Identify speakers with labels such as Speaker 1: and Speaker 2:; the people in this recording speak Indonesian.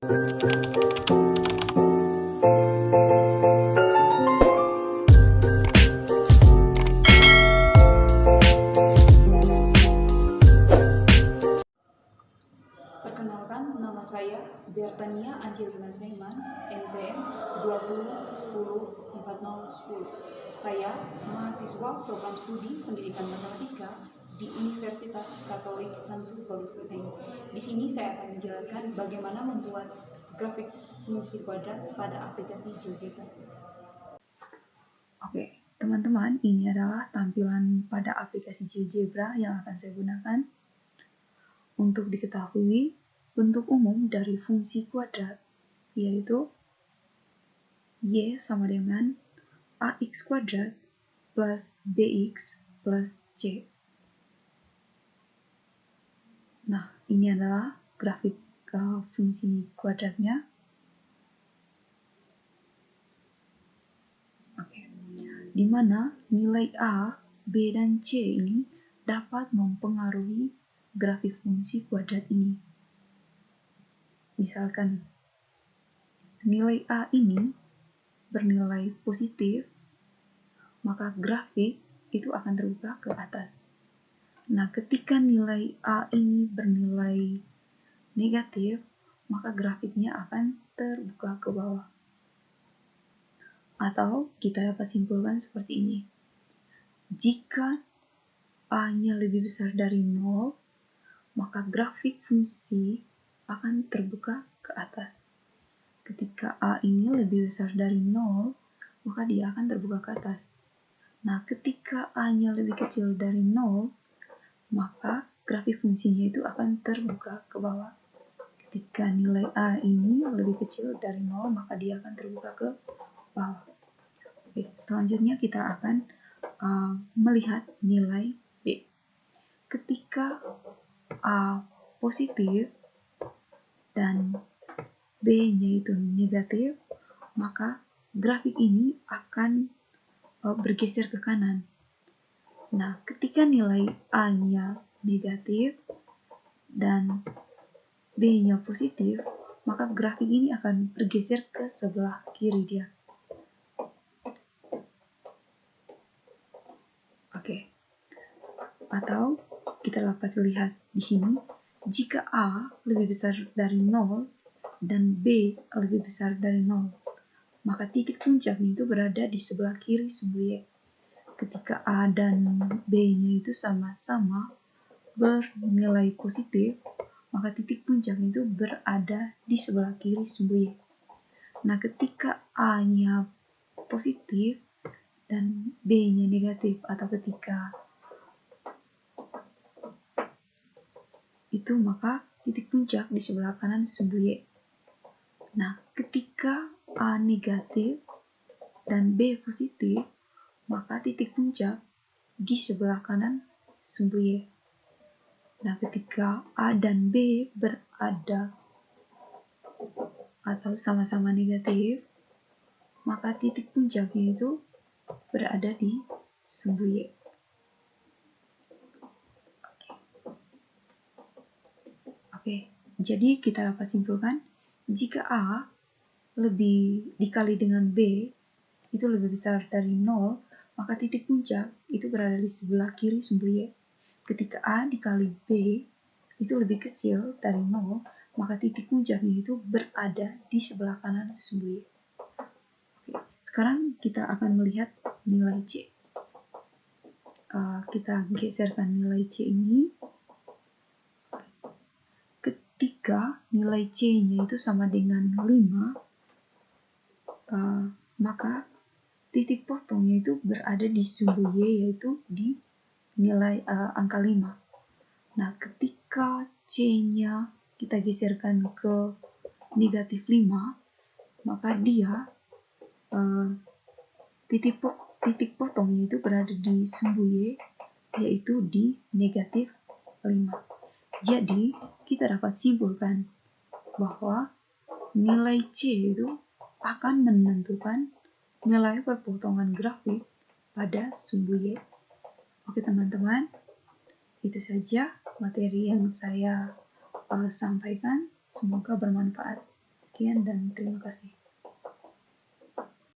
Speaker 1: Perkenalkan, nama saya Bertania Angelina Saiman, NPM 20104010. Saya mahasiswa program studi pendidikan matematika di Universitas Katolik Santo Paulus Ruteng. Di sini saya akan menjelaskan bagaimana membuat grafik fungsi kuadrat pada aplikasi GeoGebra. Oke, teman-teman, ini adalah tampilan pada aplikasi GeoGebra yang akan saya gunakan. Untuk diketahui, bentuk umum dari fungsi kuadrat yaitu Y sama dengan AX kuadrat plus BX plus C. Nah, ini adalah grafik fungsi kuadratnya. Oke. Di mana nilai A, B, dan C ini dapat mempengaruhi grafik fungsi kuadrat ini. Misalkan nilai A ini bernilai positif, maka grafik itu akan terbuka ke atas. Nah, ketika nilai A ini bernilai negatif, maka grafiknya akan terbuka ke bawah. Atau kita dapat simpulkan seperti ini. Jika A-nya lebih besar dari 0, maka grafik fungsi akan terbuka ke atas. Ketika A ini lebih besar dari 0, maka dia akan terbuka ke atas. Nah, ketika A-nya lebih kecil dari 0, maka grafik fungsinya itu akan terbuka ke bawah. Ketika nilai A ini lebih kecil dari 0, maka dia akan terbuka ke bawah. Oke, selanjutnya kita akan melihat nilai B. Ketika A positif dan B-nya itu negatif, maka grafik ini akan bergeser ke kanan. Nah, ketika nilai A-nya negatif dan B-nya positif, maka grafik ini akan bergeser ke sebelah kiri dia. Oke. Atau kita dapat lihat di sini, jika A lebih besar dari 0 dan B lebih besar dari 0, maka titik puncaknya itu berada di sebelah kiri sumbu Y. Ketika A dan B-nya itu sama-sama bernilai positif, maka titik puncaknya itu berada di sebelah kiri sumbu Y. Nah, ketika A-nya positif dan B-nya negatif, atau ketika itu, maka titik puncak di sebelah kanan sumbu Y. Nah, ketika A negatif dan B positif, maka titik puncak di sebelah kanan sumbu Y. Nah, ketika A dan B berada atau sama-sama negatif, maka titik puncaknya itu berada di sumbu Y. Oke, jadi kita dapat simpulkan, jika A lebih dikali dengan B itu lebih besar dari 0, maka titik puncak itu berada di sebelah kiri sumbu Y. Ketika A dikali B itu lebih kecil dari 0, maka titik puncaknya itu berada di sebelah kanan sumbu Y. Oke, sekarang kita akan melihat nilai C. Kita geserkan nilai C ini. Ketika nilai C-nya itu sama dengan 5, maka titik potongnya itu berada di sumbu Y, yaitu di nilai angka 5. Nah, ketika C-nya kita geserkan ke negatif 5, maka dia titik potongnya itu berada di sumbu Y, yaitu di negatif 5. Jadi, kita dapat simpulkan bahwa nilai C itu akan menentukan nilai perpotongan grafik pada sumbu Y. Oke teman-teman, itu saja materi yang saya sampaikan. Semoga bermanfaat. Sekian dan terima kasih.